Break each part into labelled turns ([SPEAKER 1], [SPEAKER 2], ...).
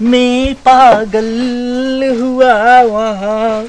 [SPEAKER 1] मैं पागल हुआ वहाँ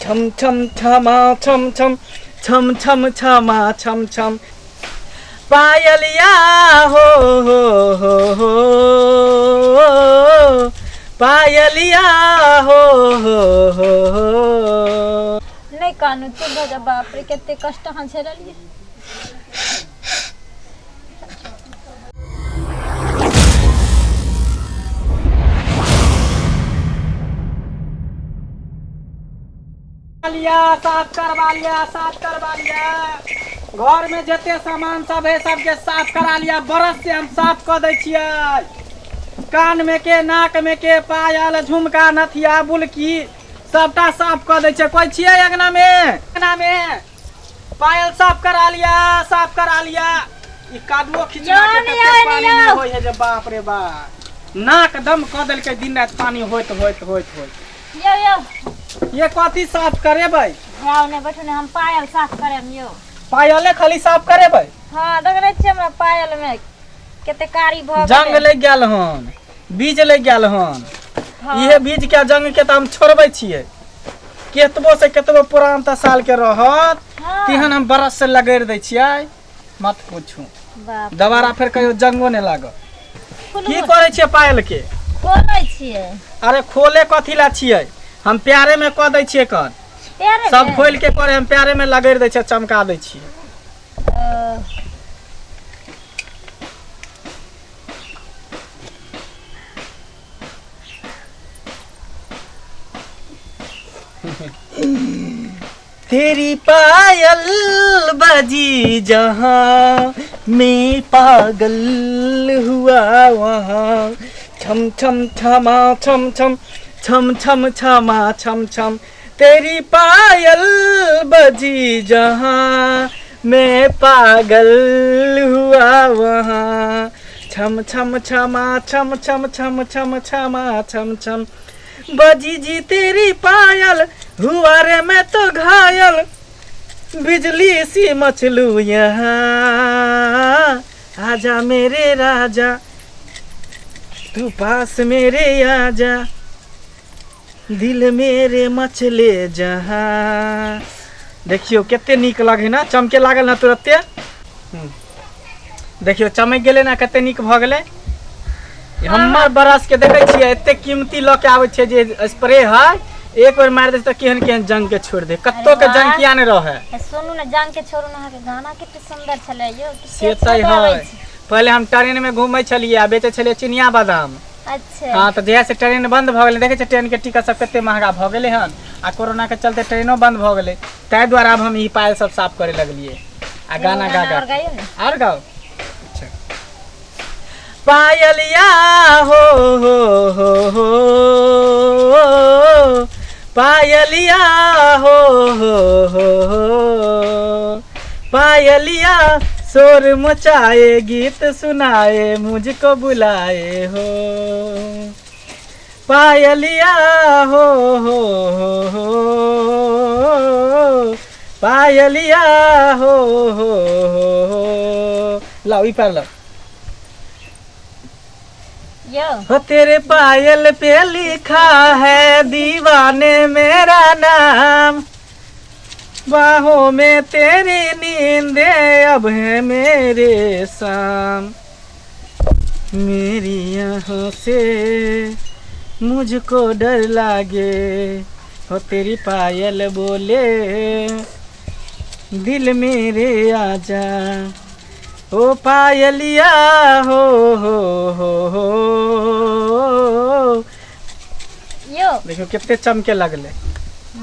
[SPEAKER 1] छम छम छमा छम छम छम छम छमा छम छम पायलिया हो हो पायलिया हो
[SPEAKER 2] नहीं कानू चुप हो जा। बाप रे केते कष्ट हम झेललिए।
[SPEAKER 1] साफ करवा लिया घर में जते सामान सब है सबके साफ करा लिया। बरस से हम साफ कर दै छियै। कान में के नाक में के पायल झुमका नथिया बुलकी सबटा साफ कर दै छियै। कोई छियै अंगना में पायल साफ करा लिया। ई कादुओ खिचड़ा के कते पानी में होय है जे बाप रे बाप नाक दम क देलकै दिन रात पानी होइत
[SPEAKER 2] यो
[SPEAKER 1] ये कथी साफ करेबै?
[SPEAKER 2] जाओ ने बैठो ने हम पायल साफ करम। यो
[SPEAKER 1] पायले खाली साफ करेबै?
[SPEAKER 2] हां देख रहे छियै हमरा पायल में केते कारी भ गेल।
[SPEAKER 1] जंग लग गेल हन बीज लग गेल हन। इहे बीज के जंग के त हम छोड़बै छियै। केतबो से केतबो पुरान त साल के रहत तिहन हम बरस से लगैर दै छियै। मत पूछू दोबारा फिर कहियो जंगो ने लागत। की करे छियै पायल के?
[SPEAKER 2] खोलै छियै।
[SPEAKER 1] अरे खोले कथी ला छियै? हम प्यारे में क दै छियै। कन सब खोल के करे हम प्यारे में लगैर दै छियै चमका दै छियै। तेरी पायल बजी जहाँ मैं पागल हुआ वहाँ छम छम छमा छम छम छम छम छमा छम छम तेरी पायल बजी जहाँ मैं पागल हुआ वहाँ छम छम छमा छम छम छम छम छमा छम छम बजी जी तेरी पायल हुआ रे मैं तो घायल बिजली सी मचलू यहाँ आजा मेरे राजा तू पास मेरे आजा दिल मेरे मचले जहाँ। देखियो केते नीक लगे ना चमके लागल ना तुरंते। देखियो चमक गेले ना कते नीक भ गेले। हमर बरस के देखे छियै एते कीमती ल के आवे छै जे स्प्रे है एक बार मार दे त केहन केहन जंग के छोड़ दे। कत्तो के जंग किया ने रहे।
[SPEAKER 2] सुनू ना जंग के छोड़ू ना के गाना कितने सुंदर छले यो।
[SPEAKER 1] से तै है पहले हम ट्रेन में घूमै छलिए आ बेचे छलिए चिनिया बादाम।
[SPEAKER 2] अच्छा
[SPEAKER 1] हां त जहिया से ट्रेन बंद भ गेले देखे छ ट्रेन के टिकट सब कते महंगा भ गेले हन आ कोरोना के चलते ट्रेनो बंद भ गेले तै द्वारा अब हम ई पायल सब साफ करे लगलिए आ गाना गा और गाओ। अच्छा पायलिया हो पायलिया हो पायलिया शोर मचाए गीत सुनाए मुझको बुलाए हो पायलिया हो पायलिया हो लाओ ई पार लो। हो तेरे पायल पे लिखा है दीवाने मेरा नाम बाहों में तेरी नींदे अब है मेरे शाम मेरी यहाँ से मुझको डर लागे हो तेरी पायल बोले दिल मेरे आजा ओ पायलिया हो
[SPEAKER 2] यो
[SPEAKER 1] देखो कितने चमके लगले।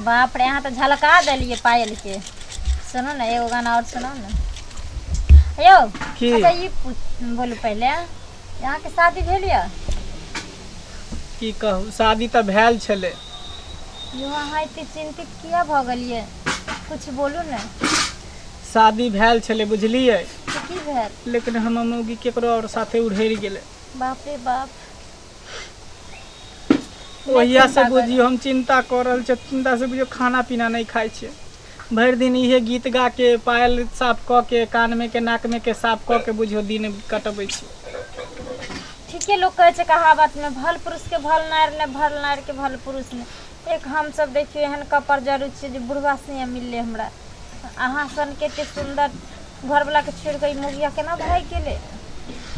[SPEAKER 2] बाप रे यहाँ तो झलका दिलिए पायल के। सुनो ना एगो गाना और सुनो ना यो। अच्छा ये बोलू पहले यहाँ के शादी भेलिया
[SPEAKER 1] की कहू शादी तो भेल छले।
[SPEAKER 2] यहाँ इतनी चिंतित किया भ गेलिए कुछ बोलू ना।
[SPEAKER 1] शादी भेल छले बुझलिए
[SPEAKER 2] की भेल
[SPEAKER 1] लेकिन हम मौगी केकरो और साथे उड़ेर गेले।
[SPEAKER 2] बाप रे बाप
[SPEAKER 1] ओहिया से बुझियो हम चिंता करल छ। चिंता से बुझियो खाना पीना नहीं खाई छे भर दिन इहे गीत गा के पायल साफ क के कान में के नाक में के साफ क के बुझियो दिन कटबै छी।
[SPEAKER 2] ठीके लोग कहे कहावत में भल पुरुष के भल नारी ने भल नारी के भल पुरुष ने। एक हम सब देखियो एहन कपर जरूर छे जे बुढ़वा से मिलले हमरा। अहाँ सन के एते सुंदर घर वाला के छोड़ के मुगिया केना भाई गेले।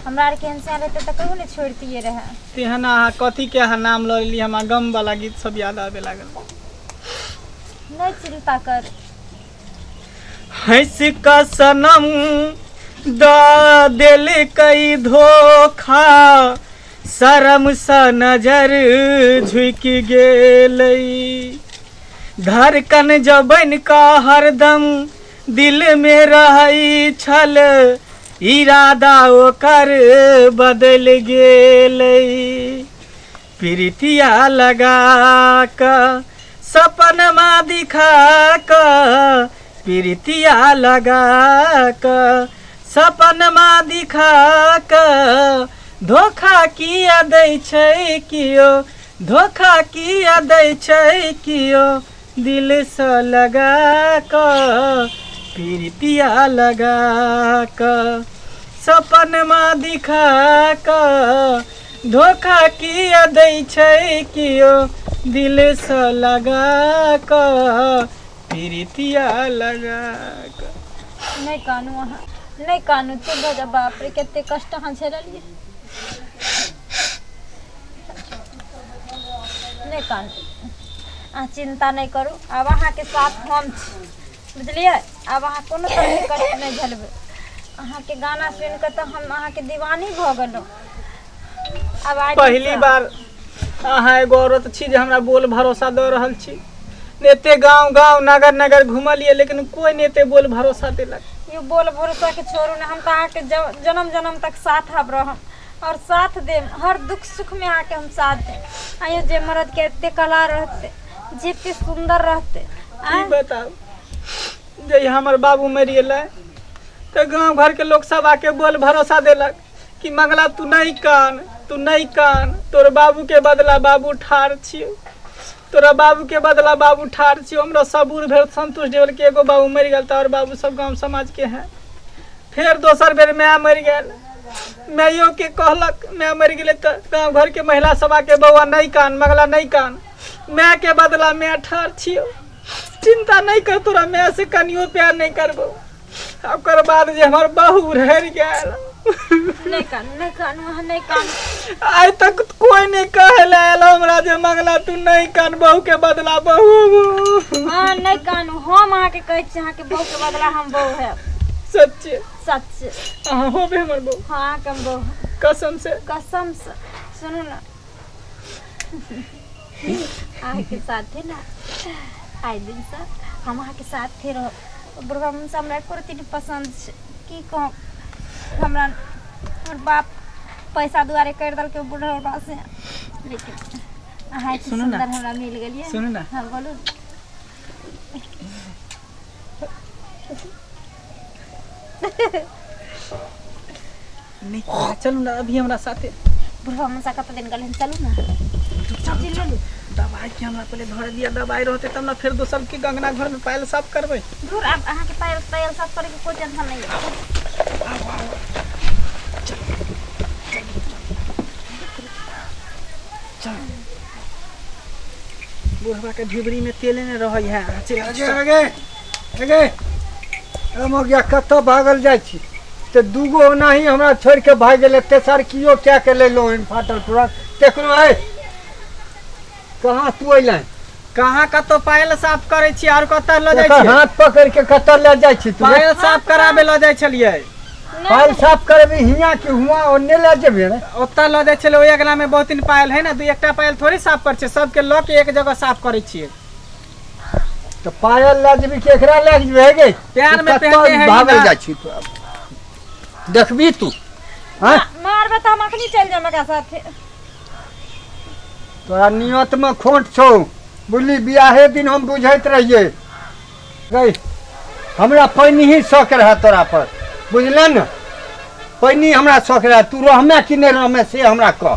[SPEAKER 2] हमरा आर केहन से रहते त कहू ने छोड़तिए रहे।
[SPEAKER 1] तेहन अहाँ कथी के अहाँ नाम ल लेली, हमरा गम वाला गीत सब याद आवे लागल।
[SPEAKER 2] नहीं चिंता कर।
[SPEAKER 1] हंस का सनम दा दिल कई धोखा, शर्म सा नजर झुक गेलई। धड़कन जबन का हरदम दिल में रहई छल, इरादा ओकर बदल गेलई। प्रीतिया लगा का सपनमा दिखा का, प्रीतिया लगा का सपनमा दिखा का, धोखा किया दै छै कियो, धोखा किया दै छै कियो, दिल से लगा का प्रीतिया लगा का सपनमा दिखा का, धोखा किया दै छै कियो, दिल से लगा का प्रीतिया लगा का।
[SPEAKER 2] नहीं कानू अहाँ नहीं कानू तू बजा। बाप रे केते कष्ट अहाँ झेललिए। नहीं कानू अहाँ चिंता नहीं करू। अब अहाँ के साथ हम छी बुझलिए। अब अहाँ कोनो तरह के कष्ट नहीं झेलबे। अहाँ के गाना सुन के तो हम अहाँ के दीवानी भ गेलौ। अब
[SPEAKER 1] पहली बार अहाँ एगो औरत छी जे हमरा बोल भरोसा दे रहल छी। नेते गांव गांव नगर नगर घुमलिए लेकिन कोई नेते बोल भरोसा देलक।
[SPEAKER 2] ये बोल भरोसा के छोड़ू ने। हम तो अहाँ के जन्म जन्म तक साथ अब रहम और साथ देम। हर दुख सुख में आके हम साथ देम। आयो जे मर्द के एते कला रहते, जेते सुंदर रहते।
[SPEAKER 1] की बताओ जे हमर बाबू मरि गेलै तो गांव घर के लोग सब आके बोल भरोसा देलक कि मंगला तू नहीं कान, तू नहीं कान, तोर बाबू के बदला बाबू ठार छियो, तोरा बाबू के बदला बाबू ठार छियो। हमरा सबूर भेल संतुष्ट भेल कि एगो बाबू मरि गेल और बाबू सब गांव समाज के हैं। फिर दोसर बेर माय मरि गेल, माइयो के कहलक माय मरि गेलै तो गांव घर के महिला सभा के बउआ नहीं कान, मंगला नहीं कान, माय के बदला माय ठार छियो। चिंता नहीं कर, तोरा माय से कनियो प्यार नहीं करबो। ओकर बाद जे हमर बहू रहि गेल।
[SPEAKER 2] नहीं कान नहीं कान वहाँ नहीं कान।
[SPEAKER 1] आज तक कोई नहीं कहले हमरा जे मंगला तू नहीं कान बहू के बदला बहू।
[SPEAKER 2] हाँ नहीं कानू हम अहाँ के कहै छी। अहाँ के बहू के बदला हम बहू है।
[SPEAKER 1] सच्चे
[SPEAKER 2] सच
[SPEAKER 1] अहाँ होबे हमर बहू।
[SPEAKER 2] हाँ कम बहू
[SPEAKER 1] कसम से।
[SPEAKER 2] कसम से। सुनू ना अहाँ के साथ है ना आइ दिन से हम अहाँ के साथ थे रह। बुढ़वा मुँह से हमरा एको रत्ती नहीं पसंद छै। की कहूँ हमरा हमर बाप पैसा दुआरे कर देलकै बुढ़वा से। लेकिन अहाँ एते सुंदर हमरा मिल गेलिए।
[SPEAKER 1] सुनू ना।
[SPEAKER 2] हाँ बोलू।
[SPEAKER 1] नहीं चलू ना अभी हमरा साथे।
[SPEAKER 2] बुढ़वा मुँह से कत दिन गल चलू ना। चलू
[SPEAKER 1] दवाई के हमरा पहले धर दिया। दवाई रहते तब ना फिर दोसर के गंगना घर में पायल साफ करबै।
[SPEAKER 2] दूर अब अहाँ के पायल साफ करे के कोई टेंशन नहीं है।
[SPEAKER 1] बुढ़वा के ढिबरी में तेले ने रहै है।
[SPEAKER 3] आगे आगे हम हो गया कत भागल जाइ छी तो दूगो नहीं हमरा छोड़ के भाग गेले। तेसर कियो क्या के ले लो इन फाटल पूरा देखलो है। कहाँ तू अइलै?
[SPEAKER 1] कहाँ कतो पायल साफ करे छी और कत ल जाय
[SPEAKER 3] एकर
[SPEAKER 1] छी?
[SPEAKER 3] हाथ पकड़ के कत ले जाइ छी तू?
[SPEAKER 1] पायल साफ कराबे ल जाय छलिए।
[SPEAKER 3] पायल साफ करबे हिया के हुआ ओने ले जेबे रे।
[SPEAKER 1] ओता ल जाय छले। ओइ अगला में बहुत दिन पायल है ना, दू एकटा पायल थोड़ी साफ कर छै। सब के ल के एक जगह साफ करे छिए।
[SPEAKER 3] तो पायल ले जेबी के एकरा ले जेबे गे
[SPEAKER 1] प्यार में पहनते हैं
[SPEAKER 3] भागल जाइ छी तू। देखबी तू हां
[SPEAKER 2] मारबे त हम अखनी चल जाम का साथे।
[SPEAKER 3] तोरा नियत में खोट छौ बुझली। बियाहे दिन हम बुझैत रहिए गई हमरा पैनी ही शौक रहा तोरा पर बुझल न। पैनी हमरा शौक रहा। तू रहमे कि नहीं रहमे से हमरा कह।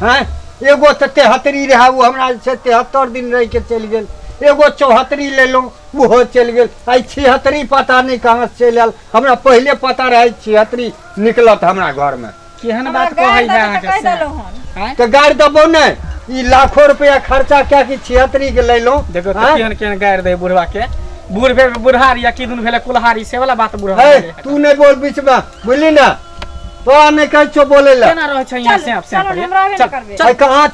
[SPEAKER 3] हैं एगो तो 73 रहा वो हमरा से 73 दिन रह के चल गेल। एगो 74 ले लो वो चल गेल। आई 76 पता नहीं कहाँ से चल आल। हमरा पहले पता रहे 76 निकलत हमरा घर में।
[SPEAKER 1] केहन
[SPEAKER 2] हमरा
[SPEAKER 1] बात
[SPEAKER 2] गाड़ी
[SPEAKER 1] कहै है
[SPEAKER 2] दऽ के
[SPEAKER 1] अहाँके
[SPEAKER 2] कहि
[SPEAKER 1] से?
[SPEAKER 2] देलहुँ हन।
[SPEAKER 1] हैं?
[SPEAKER 3] तो गाड़ी दबो नहीं, ई लाखों रुपया खर्चा क्या कि 76 के ले लो।
[SPEAKER 1] देखो तो केहन केहन गाड़ि दे बुढ़वा के, बूढ़ भेल बुढ़ारी या किदुन भेले कुल्हारी, से वाला बात बुढ़वा
[SPEAKER 3] है
[SPEAKER 1] भेलै।
[SPEAKER 3] तू नहीं बोल बीच में, बुझली ना? तो नहीं कह छो बोले ला।
[SPEAKER 1] केना रहै छै यहाँ
[SPEAKER 2] चल,
[SPEAKER 1] से आप से
[SPEAKER 2] चल, हमरा आबे
[SPEAKER 1] चल
[SPEAKER 2] नहि करबै।
[SPEAKER 1] चल
[SPEAKER 3] भाई कहाँ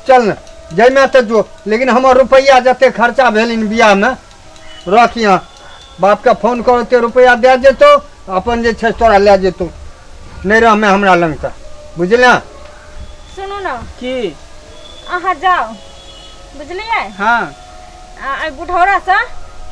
[SPEAKER 3] चल न जय में तो जो, लेकिन हमर रुपया जते खर्चा भेल इन बियाह में रख यहाँ। बाप का फोन करो ते रुपया दे जेतो, अपन जे छै तोरा ले जेतो, नहीं रह में हमरा लंग का, बुझलिया?
[SPEAKER 2] सुनू न,
[SPEAKER 1] की
[SPEAKER 2] अहाँ जाओ, बुझलियै?
[SPEAKER 1] हाँ
[SPEAKER 2] बुढ़ौरा से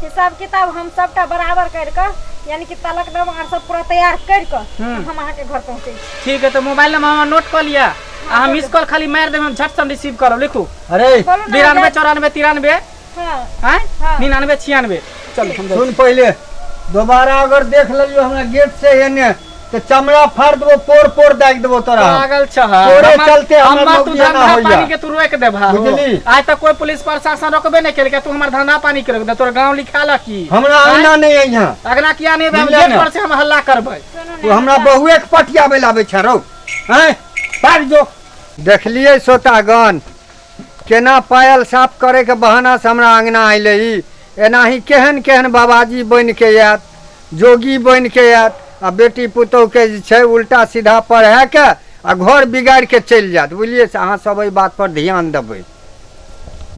[SPEAKER 2] हिसाब किताब हम सबटा बराबर कर के, यानी कि तलक नंबर सब पूरा तैयार कर के हम अहाँ के घर पहुँचे छी।
[SPEAKER 1] ठीक है, तो मोबाइल नंबर हमारा नोट कर लिया। अहाँ मिस कॉल खाली मार देब, हम झट से रिसीव करब। लिखू
[SPEAKER 3] अरे
[SPEAKER 2] बोलू ना,
[SPEAKER 1] 92 94 93
[SPEAKER 2] हाँ
[SPEAKER 1] हाँ
[SPEAKER 2] हाँ।
[SPEAKER 1] 99 96। चलो हम
[SPEAKER 3] सुन पहले, दोबारा अगर देख लियो हमरा गेट से एने तो चमड़ा फाड़ देबो, पोर पोर दाग देबो तोरा।
[SPEAKER 1] पागल छह।
[SPEAKER 3] तोरे चलते
[SPEAKER 1] हम
[SPEAKER 3] हमर
[SPEAKER 1] तू
[SPEAKER 3] नौकरिया ना
[SPEAKER 1] धंधा
[SPEAKER 3] होइया।
[SPEAKER 1] पानी के तू रोक दे भा।
[SPEAKER 3] बुझली?
[SPEAKER 1] आज तक कोई पुलिस प्रशासन रोकबे नहीं केलकै, तू हमर धंधा पानी के रोक दे। तोर गांव लिखाला की
[SPEAKER 3] हमरा आना नहीं है यहाँ।
[SPEAKER 1] अगला किया नहीं हम
[SPEAKER 3] बुझलियै
[SPEAKER 1] गेट
[SPEAKER 3] ने?
[SPEAKER 1] पर से हम हल्ला करबै।
[SPEAKER 2] सुनू
[SPEAKER 3] तू
[SPEAKER 2] ने,
[SPEAKER 3] हमरा
[SPEAKER 2] हम
[SPEAKER 3] बहुए के पटियाबे लाबे छ रौ, हैं? भाग जो। देखलिए सोतागन केना पायल साफ करे के बहाना से हमरा अंगना आइले ई। एनाही केहन केहन बाबाजी बन के आयत, जोगी बन के आयत, आ बेटी पुतोह के जे छै उल्टा सीधा पढ़ा के आ घर बिगाड़ के चलि जायत। बुझलिए से अहाँ सब एहि बात पर ध्यान देबै।